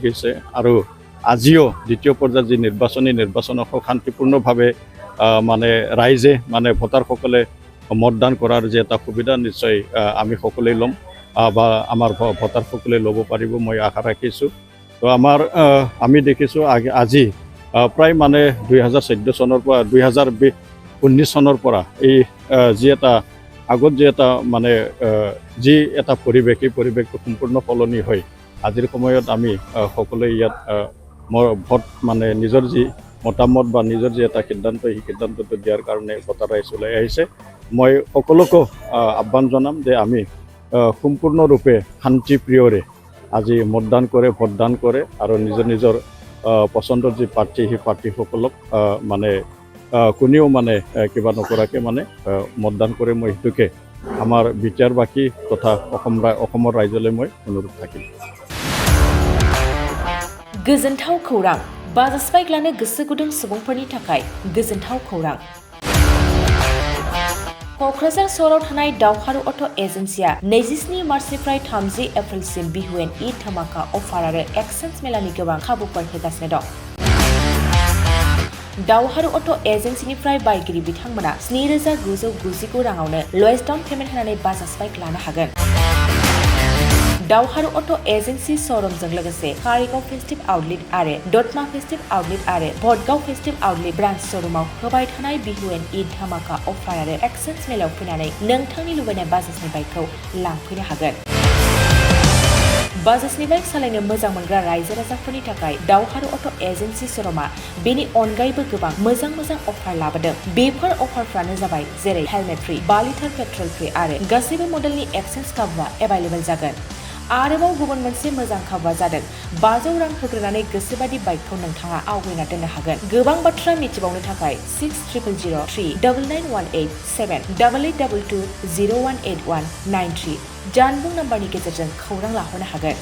গৈছে আৰু আজিও দ্বিতীয় পৰ্যায়ৰ যি নিৰ্বাচনক শান্তিপূৰ্ণভাৱে মানে ৰাইজে মানে ভোটাৰসকলে মতদান কৰাৰ যে এটা সুবিধা নিশ্চয় আমি সকলোৱে ল'ম বা আমাৰ ভোটাৰসকলে ল'ব পাৰিব মই আশা ৰাখিছোঁ। তো আমি দেখিছোঁ আজি প্ৰায় মানে 2014 চনৰ পৰা 2019 চনৰ পৰা এই যি এটা আগত যে এটা মানে যি এটা পৰিৱেশ এই পৰিৱেশটো সম্পূৰ্ণ সলনি হয় আজিৰ সময়ত আমি সকলোৱে ইয়াত ভোট মানে নিজৰ যি মতামত বা নিজৰ যি এটা সিদ্ধান্ত সেই সিদ্ধান্তটো দিয়াৰ কাৰণে ভোটাৰ ৰাইজ ওলাই আহিছে। মই সকলোকে আহ্বান জনাম যে আমি সম্পূৰ্ণৰূপে শান্তিপ্ৰিয়ৰে আজি মতদান কৰে ভোটদান কৰে আৰু নিজৰ পচন্দৰ যি প্ৰাৰ্থী সেই প্ৰাৰ্থীসকলক মানে কোনেও মানে কিবা নকৰাকৈ মানে মতদান কৰে মই সেইটোকে আমাৰ বিটিআৰবাসী তথা অসমৰ ৰাইজলৈ মই অনুৰোধ থাকিম। गोजोनथाव खौरां बटचला गोसो गुदुं सुबुंफोरनि थाखाय गोजोनथाव खौरां। क'क्राझार सहराव थानाय दावहारु अट' एजेन्सिया 27 मार्चनिफ्राय 30 एप्रिलसिम बिहुएन ईद धमाका अफार आरो एक्सचेन्ज मेलानि गोबां खाबुफोर होगासिनो दं। दावहारु अट' एजेन्सिनिफ्राय बायगिरि बिथांमोना 7,999 राङावनो लवेस्ट डाउन पेमेन्ट होनानै बाजाज बाइक लानो हागोन। दावहारु अट' एजेन्सि श'रुमजों लोगोसे कारिगाव फेस्टिभ आउटलेट आरो दतमा फेस्टिभ आउटलेट आरो भटगाव फेस्टिभ आउटलेट ब्रान्च श'रुमाव होबाय थानाय बिहुएन ईद धमाका अफार आरो एक्सचेन्ज मेलायाव फैनानै नोंथांनि लुबैनाय बाजाजनि बाइकखौ लांफैनो हागोन। बाजाजनि बाइक सालायनो मोजां मोनग्रा रायजो राजाफोरनि थाखाय दावहारु अट' एजेन्सि श'रुमा बेनि अनगायैबो गोबां मोजां अफार लाबोदों। बेफोर अफारफ्रानो जाबाय जेरै helmet free, 2 litre petrol free आरो गासैबो मडेलनि एक्सचेन्ज खाबुआ एभेलेबल जागोन। आरोबाव गुबुन मोनसे मोजां खाबुआ जादों 500 रां होग्रोनानै गोसोबादि बाइकखौ नोंथाङा आवगायना दोननो हागोन। गोबां बाथ्रा मिथिबावनो थाखाय 60003822078822018193 जानबुं नाम्बारनि गेजेरजों खौरां लाहरनो हागोन।